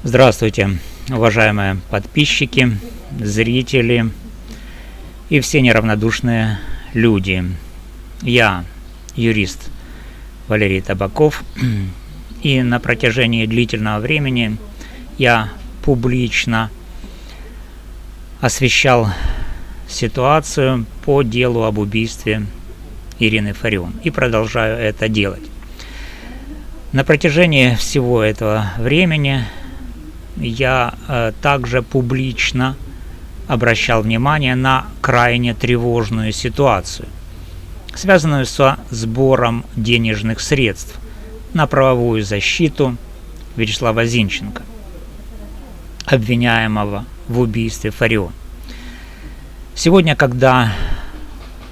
Здравствуйте, уважаемые подписчики, зрители и все неравнодушные люди. Я юрист Валерий Табаков, и на протяжении длительного времени я публично освещал ситуацию по делу об убийстве Ирины Фарион и продолжаю это делать. На протяжении всего этого времени я также публично обращал внимание на крайне тревожную ситуацию, связанную со сбором денежных средств на правовую защиту Вячеслава Зинченко, обвиняемого в убийстве Фарион. Сегодня, когда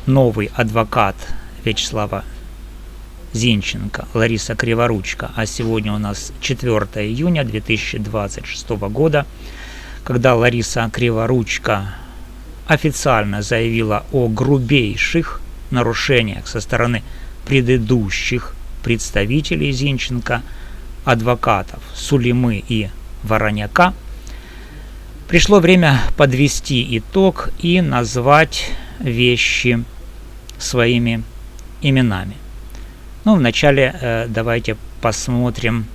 новый адвокат Вячеслава Зинченко, Лариса Криворучко, а сегодня у нас 4 июня 2026 года, когда Лариса Криворучко официально заявила о грубейших нарушениях со стороны предыдущих представителей Зинченко, адвокатов Сулимы и Вороняка, пришло время подвести итог и назвать вещи своими именами. Ну, вначале давайте посмотрим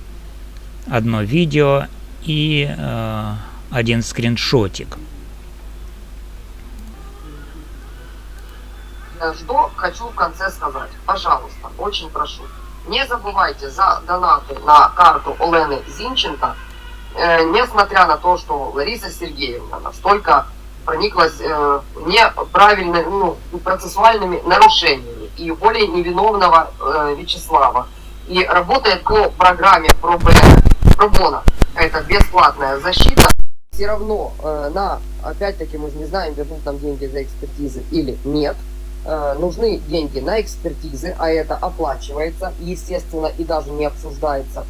одно видео и один скриншотик. Что хочу в конце сказать. Пожалуйста, очень прошу. Не забывайте за донаты на карту Олены Зинченко, несмотря на то, что Лариса Сергеевна настолько прониклась неправильными, процессуальными нарушениями и более невиновного Вячеслава. И работает по программе пробона. Это бесплатная защита. Все равно, опять-таки, мы же не знаем, вернут нам деньги за экспертизы или нет. Нужны деньги на экспертизы, а это оплачивается, естественно, и даже не обсуждается.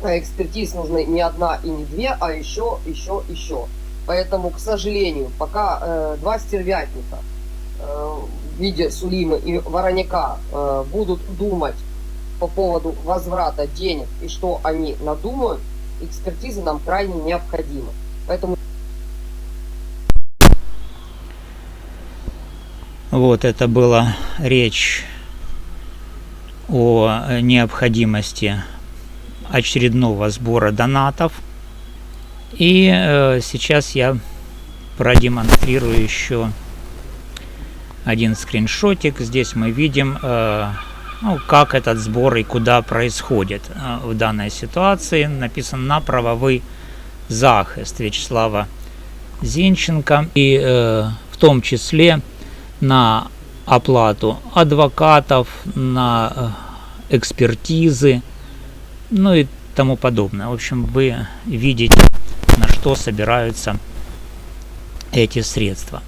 Экспертиз нужны не одна и не две, а еще. Поэтому, к сожалению, пока два стервятника в виде Сулимы и Вороняка будут думать по поводу возврата денег и что они надумают, экспертизы нам крайне необходимы. Поэтому... Вот это была речь о необходимости очередного сбора донатов. И сейчас я продемонстрирую еще один скриншотик. Здесь мы видим, как этот сбор и куда происходит. В данной ситуации написано на правовой захист Вячеслава Зинченко, и в том числе на оплату адвокатов, на экспертизы, ну и тому подобное. В общем, вы видите, на что собираются эти средства.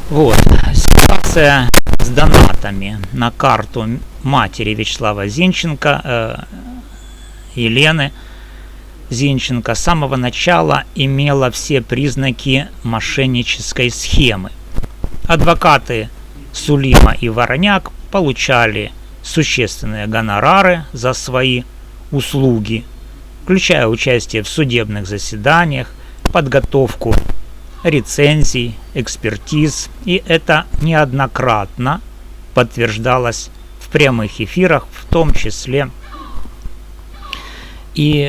Вот, ситуация с донатами на карту матери Вячеслава Зинченко, Елены Зинченко, с самого начала имела все признаки мошеннической схемы. Адвокаты Сулима и Вороняк получали существенные гонорары за свои услуги, включая участие в судебных заседаниях, подготовку рецензий, экспертиз, и это неоднократно подтверждалось в прямых эфирах, в том числе и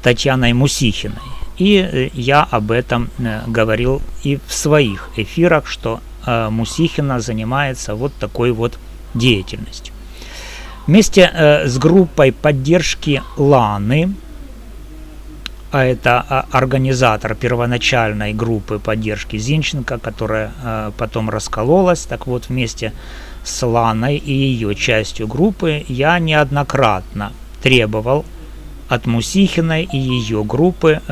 Татьяной Мусихиной. И я об этом говорил и в своих эфирах, что Мусихина занимается вот такой вот деятельностью. Вместе с группой поддержки Ланы, а это организатор первоначальной группы поддержки Зинченко, которая потом раскололась, так вот, вместе с Ланой и ее частью группы я неоднократно требовал от Мусихиной и ее группы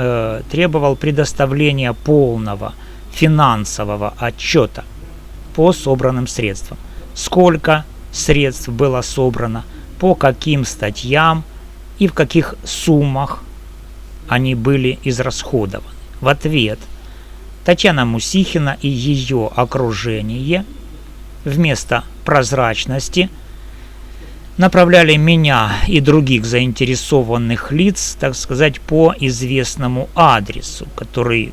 требовал предоставления полного финансового отчета по собранным средствам. Сколько средств было собрано, по каким статьям и в каких суммах они были израсходованы. В ответ Татьяна Мусихина и ее окружение вместо прозрачности направляли меня и других заинтересованных лиц, так сказать, по известному адресу, который,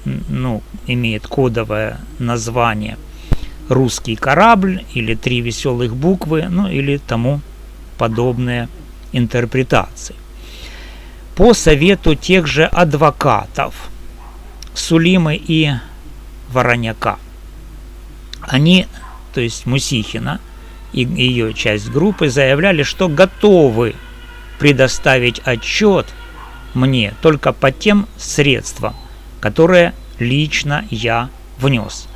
имеет кодовое название «Русский корабль» или «Три веселых буквы», или тому подобные интерпретации. По совету тех же адвокатов Сулимы и Вороняка, они, то есть Мусихина и ее часть группы, заявляли, что готовы предоставить отчет мне только по тем средствам, которые лично я внес.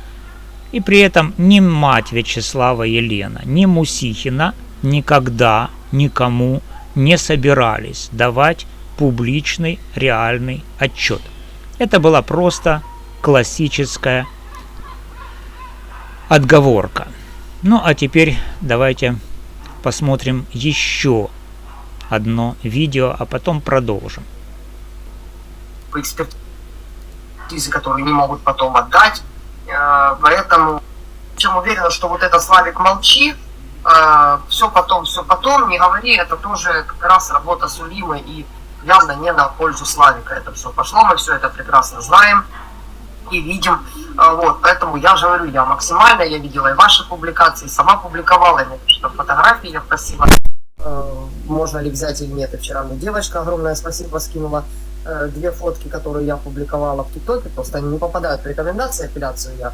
И при этом ни мать Вячеслава Елена, ни Мусихина никогда никому не собирались давать публичный реальный отчет. Это была просто классическая отговорка. А теперь давайте посмотрим еще одно видео, а потом продолжим. По экспертизе, которые не могут потом отдать. Поэтому, чем уверена, что вот это Славик молчи, все потом, не говори, это тоже как раз работа Сулимы и явно не на пользу Славика это все пошло, мы все это прекрасно знаем и видим. Поэтому я же говорю, я максимально, я видела и ваши публикации, сама публиковала, я напишу фотографии, я просила, можно ли взять или нет, и вчера мне девочка огромное спасибо скинула, 2 фотки, которые я публиковала в ТикТоке, просто они не попадают в рекомендации, апелляцию я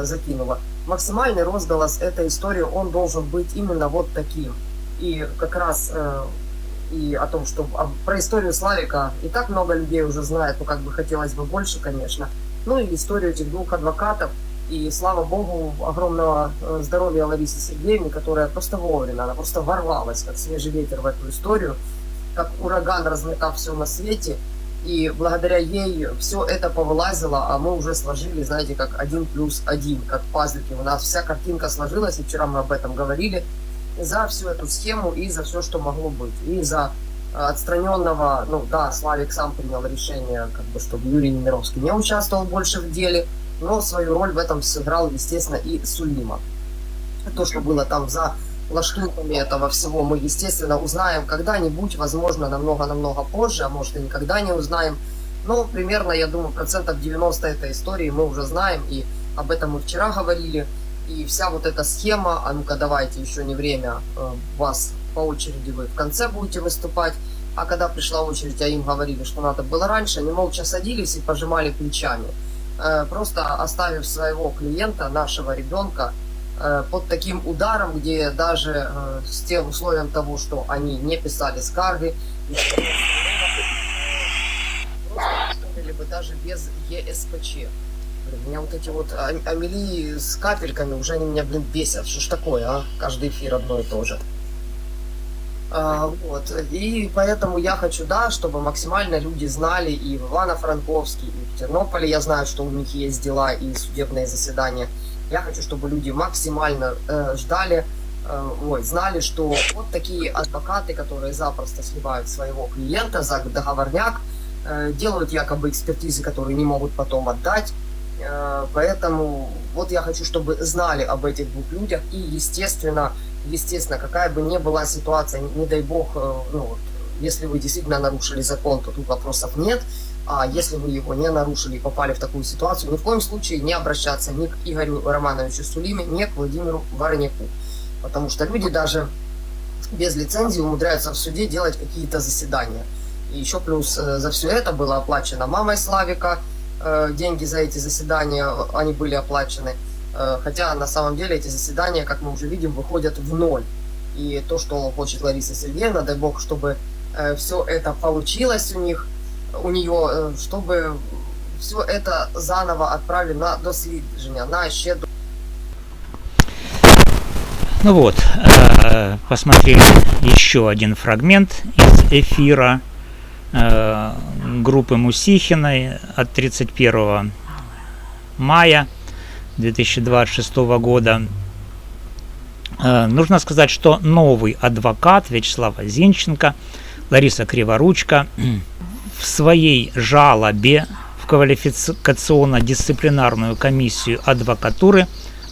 закинула. Максимальный розголос этой истории, он должен быть именно вот таким. И как раз и о том, что про историю Славика и так много людей уже знает, хотелось бы больше, конечно. И историю этих 2 адвокатов. И слава богу, огромного здоровья Ларисе Сергеевне, которая просто вовремя, она просто ворвалась, как свежий ветер в эту историю, как ураган, разметав все на свете. И благодаря ей все это повылазило, а мы уже сложили, знаете, как 1+1, как пазлики. У нас вся картинка сложилась, и вчера мы об этом говорили, за всю эту схему и за все, что могло быть. И за отстраненного, Славик сам принял решение, чтобы Юрий Немировский не участвовал больше в деле, но свою роль в этом сыграл, естественно, и Сулима. То, что было там за лаштунками этого всего, мы, естественно, узнаем когда-нибудь, возможно, намного-намного позже, а может и никогда не узнаем. Но примерно, я думаю, 90% этой истории мы уже знаем, и об этом мы вчера говорили. И вся вот эта схема, а ну-ка давайте, еще не время, вас по очереди вы в конце будете выступать. А когда пришла очередь, а им говорили, что надо было раньше, они молча садились и пожимали плечами. Просто оставив своего клиента, нашего ребенка, под таким ударом, где даже с тем условием того, что они не писали скарги, либо даже без ЕСПЧ. Меня вот эти вот Амелии с капельками уже они меня, бесят. Что ж такое, а? Каждый эфир одно и то же. И поэтому я хочу, чтобы максимально люди знали и в Ивано-Франковске, и в Тернополе. Я знаю, что у них есть дела и судебные заседания. Я хочу, чтобы люди максимально знали, что вот такие адвокаты, которые запросто сливают своего клиента за договорняк, делают якобы экспертизы, которые не могут потом отдать. Поэтому вот я хочу, чтобы знали об этих 2 людях. И естественно, какая бы ни была ситуация, не дай бог, если вы действительно нарушили закон, то тут вопросов нет. А если вы его не нарушили и попали в такую ситуацию, ни в коем случае не обращаться ни к Игорю Романовичу Сулиме, ни к Владимиру Вороняку. Потому что люди даже без лицензии умудряются в суде делать какие-то заседания. И еще плюс за все это было оплачено мамой Славика. Деньги за эти заседания, они были оплачены. Хотя на самом деле эти заседания, как мы уже видим, выходят в ноль. И то, что хочет Лариса Сергеевна, дай бог, чтобы все это получилось у нее, чтобы все это заново отправили на дослідження, на ще. Посмотрели еще один фрагмент из эфира группы Мусихиной от 31 мая 2026 года. Нужно сказать, что новый адвокат Вячеслава Зинченко, Лариса Криворучка, в своей жалобе в квалификационно-дисциплинарную комиссию адвокатуры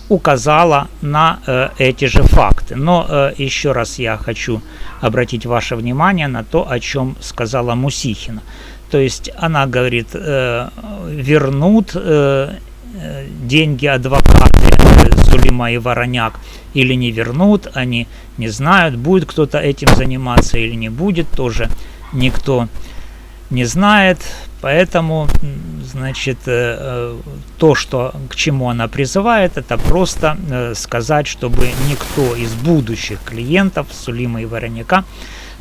указала на эти же факты. Но еще раз я хочу обратить ваше внимание на то, о чем сказала Мусихина. То есть она говорит, вернут деньги адвокаты Сулейма и Вороняк или не вернут, они не знают, будет кто-то этим заниматься или не будет, тоже никто не знает. Поэтому, значит, то, что, к чему она призывает, это просто сказать, чтобы никто из будущих клиентов Сулейма и Вороняка,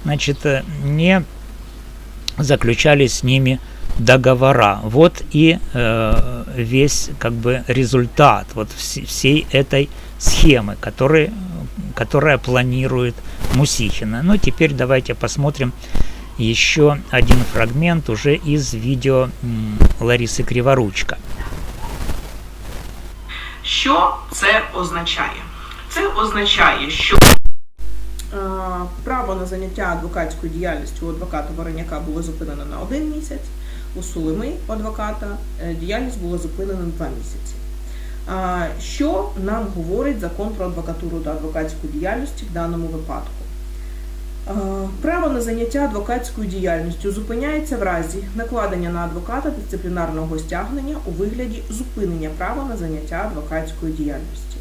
значит, не заключали с ними договора. Вот и весь как бы результат вот всей этой схемы, которая планирует Мусихина. Ну, теперь давайте посмотрим еще один фрагмент уже из видео Лариси Криворучка. Що це означає? Це означає, що право на заняття адвокатською діяльністю у адвоката Вороняка було зупинено на 1 місяць, у Сулейми, адвоката, діяльність була зупинена на 2 місяці. Що нам говорить закон про адвокатуру та адвокатську діяльність в даному випадку? Право на заняття адвокатською діяльністю зупиняється в разі накладення на адвоката дисциплінарного стягнення у вигляді зупинення права на заняття адвокатською діяльністю.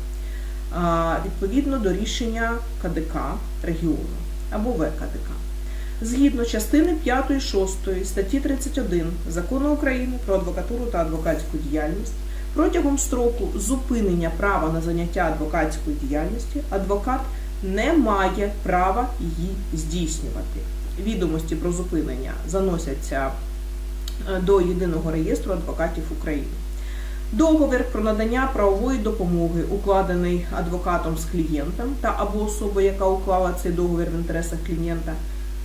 Відповідно до рішення КДК регіону або ВКДК. Згідно частини 5-6 статті 31 Закону України про адвокатуру та адвокатську діяльність, протягом строку зупинення права на заняття адвокатської діяльності адвокат не має права її здійснювати. Відомості про зупинення заносяться до Єдиного реєстру адвокатів України. Договір про надання правової допомоги, укладений адвокатом з клієнтом та або особою, яка уклала цей договір в інтересах клієнта,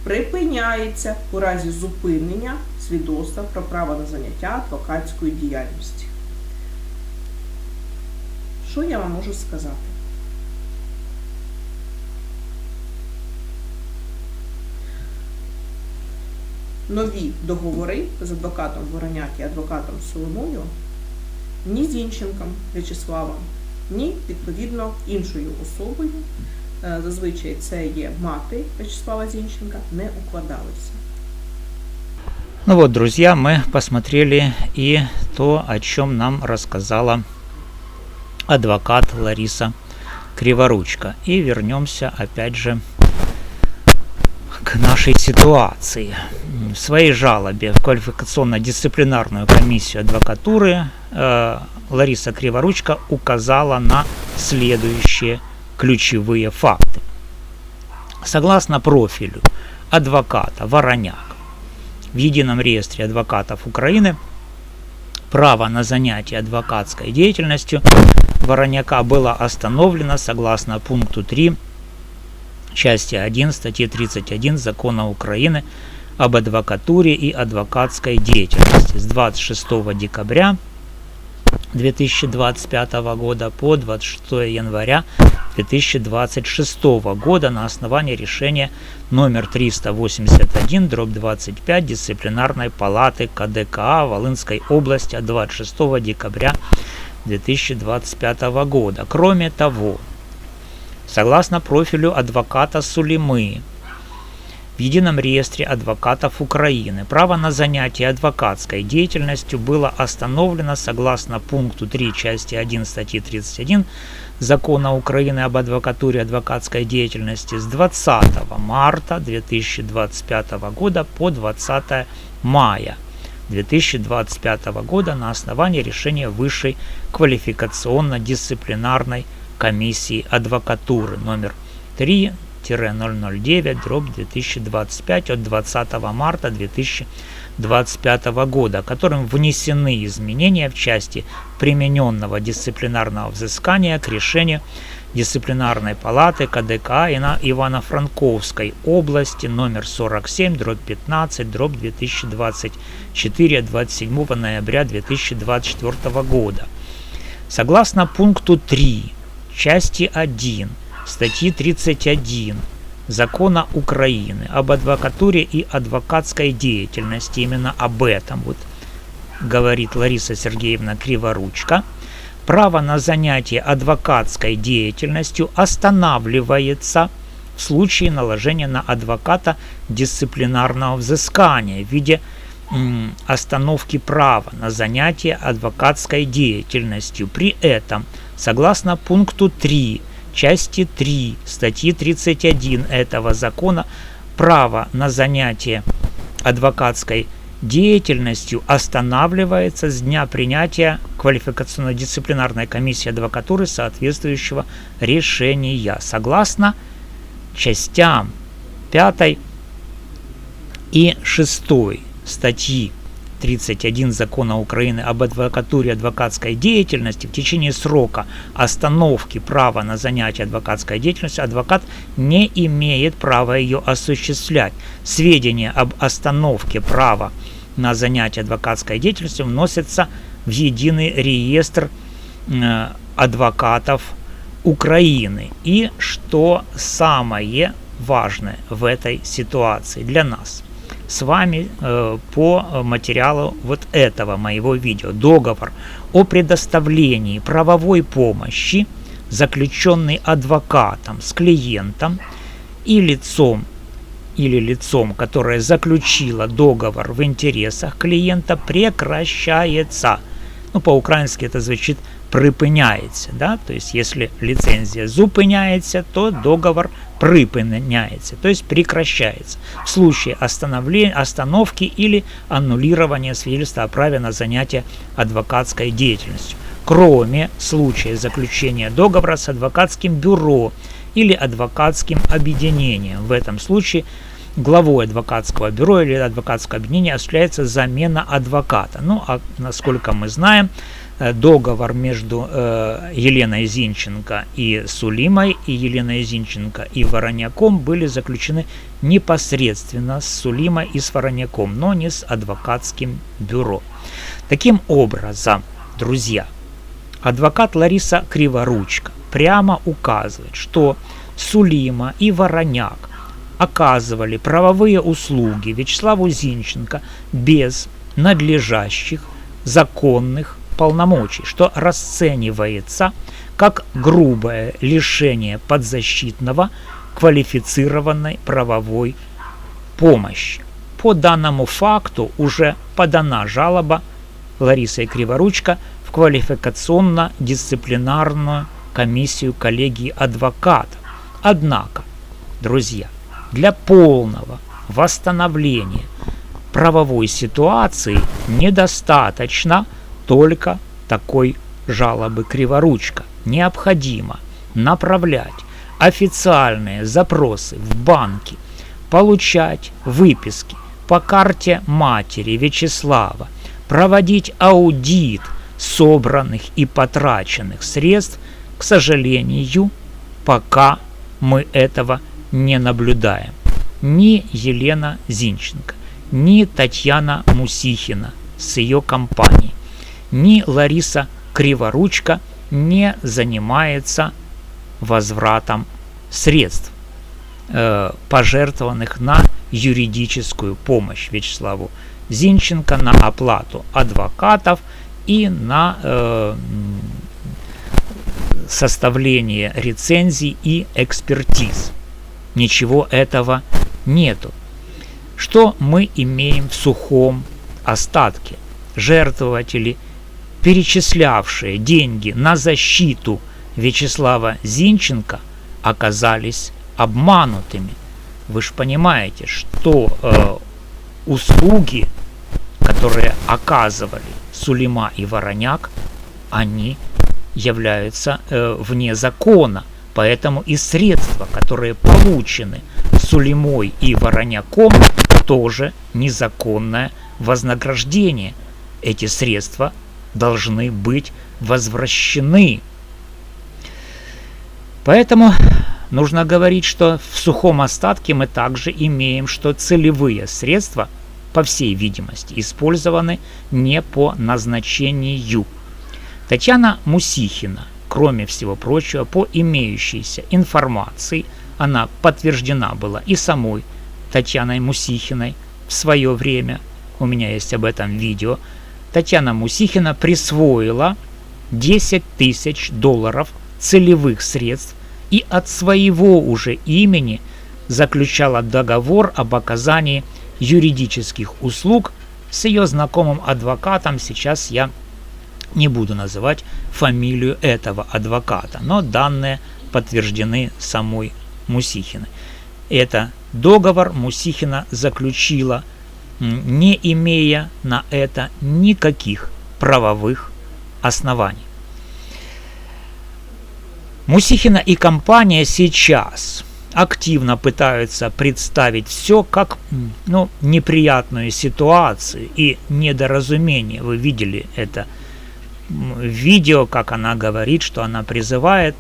припиняється у разі зупинення свідоцтва про право на заняття адвокатської діяльності. Що я вам можу сказати? Нові договори з адвокатом Вороняк і адвокатом Сулеймою ні з Зінченком В'ячеславом, ні, відповідно, іншою особою, зазвичай це є мати В'ячеслава Зінченка, не укладалися. Ну вот, друзья, мы посмотрели и то, о чем нам рассказала адвокат Лариса Криворучка. И вернемся опять же к нашей ситуации. В своей жалобе в квалификационно-дисциплинарную комиссию адвокатуры Лариса Криворучка указала на следующие ключевые факты. Согласно профилю адвоката Вороняк в Едином реестре адвокатов Украины, право на занятие адвокатской деятельностью Вороняка было остановлено согласно пункту 3 части 1 статьи 31 Закона Украины об адвокатуре и адвокатской деятельности с 26 декабря 2025 года по 26 января 2026 года на основании решения номер 381/25 Дисциплинарной палаты КДК Волынской области от 26 декабря 2025 года. Кроме того, согласно профилю адвоката Сулеймы в Едином реестре адвокатов Украины, право на занятие адвокатской деятельностью было остановлено согласно пункту 3 части 1 статьи 31 Закона Украины об адвокатуре и адвокатской деятельности с 20 марта 2025 года по 20 мая 2025 года на основании решения Высшей квалификационно-дисциплинарной комиссии адвокатуры номер 3-009/2025 от 20 марта 2025 года, которым внесены изменения в части примененного дисциплинарного взыскания к решению Дисциплинарной палаты КДК Ивано-Франковской области номер 47/15/2024 27 ноября 2024 года. Согласно пункту 3 части 1 статьи 31 Закона Украины об адвокатуре и адвокатской деятельности, именно об этом вот говорит Лариса Сергеевна Криворучка, право на занятие адвокатской деятельностью останавливается в случае наложения на адвоката дисциплинарного взыскания в виде остановки права на занятие адвокатской деятельностью. При этом, согласно пункту 3, части 3 статьи 31 этого закона, право на занятие адвокатской деятельностью останавливается с дня принятия квалификационно-дисциплинарной комиссии адвокатуры соответствующего решения. Согласно частям 5 и 6 статьи 31 Закона Украины об адвокатуре и адвокатской деятельности, в течение срока остановки права на занятие адвокатской деятельностью адвокат не имеет права ее осуществлять. Сведения об остановке права на занятие адвокатской деятельностью вносятся в единый реестр адвокатов Украины. И что самое важное в этой ситуации для нас с вами по материалу вот этого моего видео: договор о предоставлении правовой помощи, заключенный адвокатом с клиентом и лицом, которое заключило договор в интересах клиента, прекращается. Ну, по-украински это звучит «припиняется», да? То есть, если лицензия зупиняется, то договор припиняется, то есть прекращается в случае остановки или аннулирования свидетельства о праве на занятие адвокатской деятельностью, кроме случая заключения договора с адвокатским бюро или адвокатским объединением. В этом случае главой адвокатского бюро или адвокатского объединения осуществляется замена адвоката. Ну, а насколько мы знаем, договор между Еленой Зинченко и Сулимой, и Еленой Зинченко и Вороняком были заключены непосредственно с Сулимой и с Вороняком, но не с адвокатским бюро. Таким образом, друзья, адвокат Лариса Криворучко прямо указывает, что Сулима и Вороняк оказывали правовые услуги Вячеславу Зинченко без надлежащих законных полномочий, что расценивается как грубое лишение подзащитного квалифицированной правовой помощи. По данному факту уже подана жалоба Ларисой Криворучко в квалификационно-дисциплинарную комиссию коллегии адвокатов. Однако, друзья, для полного восстановления правовой ситуации недостаточно только такой жалобы Криворучко. Необходимо направлять официальные запросы в банки, получать выписки по карте матери Вячеслава, проводить аудит собранных и потраченных средств. К сожалению, пока мы этого не наблюдаем. Ни Елена Зинченко, ни Татьяна Мусихина с ее компанией, ни Лариса Криворучко не занимается возвратом средств, пожертвованных на юридическую помощь Вячеславу Зинченко, на оплату адвокатов и на составление рецензий и экспертиз. Ничего этого нету. Что мы имеем в сухом остатке? Жертвователи, перечислявшие деньги на защиту Вячеслава Зинченко, оказались обманутыми. Вы же понимаете, что услуги, которые оказывали Сулима и Вороняк, они являются вне закона. Поэтому и средства, которые получены Сулимой и Вороняком, тоже незаконное вознаграждение. Эти средства должны быть возвращены. Поэтому нужно говорить, что в сухом остатке мы также имеем, что целевые средства, по всей видимости, использованы не по назначению. Татьяна Мусихина, кроме всего прочего, по имеющейся информации, она подтверждена была и самой Татьяной Мусихиной в свое время, у меня есть об этом видео, Татьяна Мусихина присвоила 10 тысяч долларов целевых средств и от своего уже имени заключала договор об оказании юридических услуг с ее знакомым адвокатом. Сейчас я не буду называть фамилию этого адвоката, но данные подтверждены самой Мусихиной. Это договор Мусихина заключила, не имея на это никаких правовых оснований. Мусихина и компания сейчас активно пытаются представить все как неприятную ситуацию и недоразумение. Вы видели это видео, как она говорит, что она призывает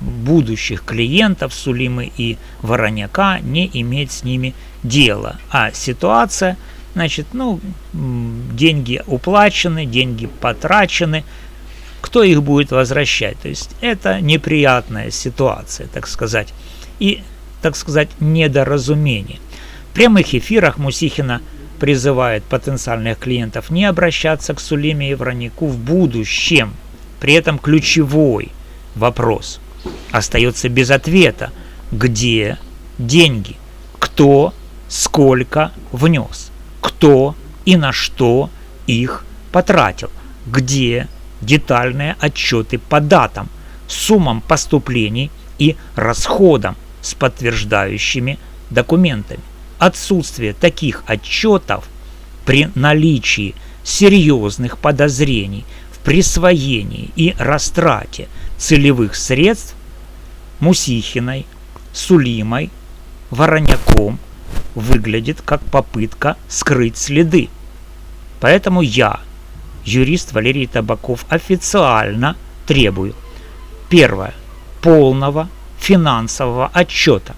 будущих клиентов Сулимы и Вороняка не иметь с ними дела. А ситуация, деньги уплачены, деньги потрачены, кто их будет возвращать? То есть это неприятная ситуация, так сказать, и, недоразумение. В прямых эфирах Мусихина призывает потенциальных клиентов не обращаться к Сулиме и Вороняку в будущем. При этом ключевой вопрос остается без ответа. Где деньги? Кто сколько внес? Кто и на что их потратил? Где детальные отчеты по датам, суммам поступлений и расходам с подтверждающими документами? Отсутствие таких отчетов при наличии серьезных подозрений в присвоении и растрате целевых средств Мусихиной, Сулимой, Вороняком выглядит как попытка скрыть следы. Поэтому я, юрист Валерий Табаков, официально требую: первое, полного финансового отчета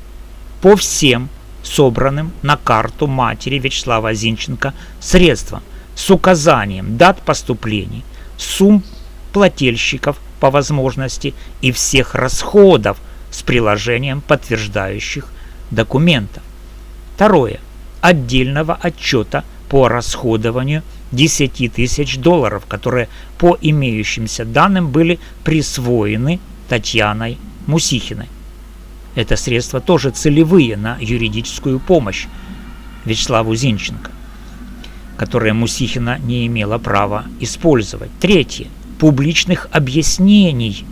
по всем собранным на карту матери Вячеслава Зинченко средствам с указанием дат поступлений, сумм плательщиков по возможности и всех расходов с приложением подтверждающих документов. Второе. Отдельного отчета по расходованию 10 тысяч долларов, которые по имеющимся данным были присвоены Татьяной Мусихиной. Это средства тоже целевые на юридическую помощь Вячеславу Зинченко, которые Мусихина не имела права использовать. Третье. Публичных объяснений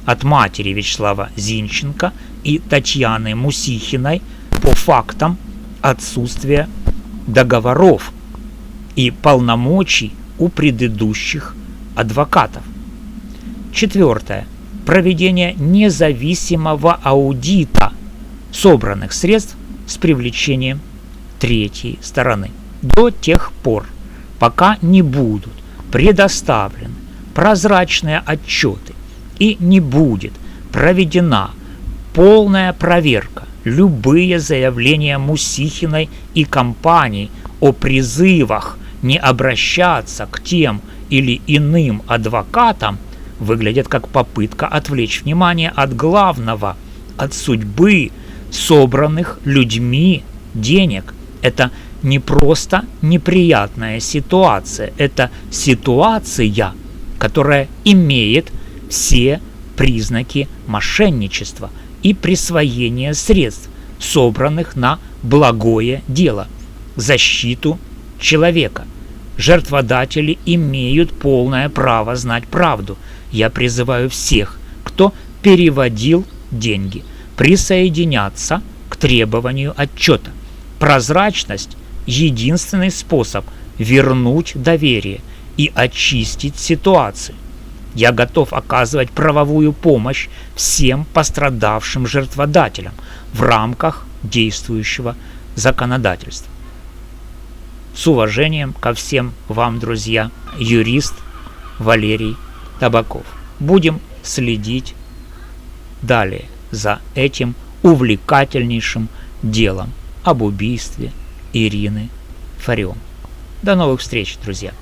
от матери Вячеслава Зинченко и Татьяны Мусихиной по фактам отсутствия договоров и полномочий у предыдущих адвокатов. Четвертое. Проведение независимого аудита собранных средств с привлечением третьей стороны до тех пор, пока не будут предоставлены прозрачные отчеты и не будет проведена полная проверка. Любые заявления Мусихиной и компании о призывах не обращаться к тем или иным адвокатам выглядят как попытка отвлечь внимание от главного, от судьбы собранных людьми денег. Это не просто неприятная ситуация, это ситуация, которая имеет все признаки мошенничества и присвоения средств, собранных на благое дело, защиту человека. Жертводатели имеют полное право знать правду. Я призываю всех, кто переводил деньги, присоединяться к требованию отчета. Прозрачность – единственный способ вернуть доверие и очистить ситуацию. Я готов оказывать правовую помощь всем пострадавшим жертводателям в рамках действующего законодательства. С уважением ко всем вам, друзья, юрист Валерий Табаков. Будем следить далее за этим увлекательнейшим делом об убийстве Ирины Фарион. До новых встреч, друзья!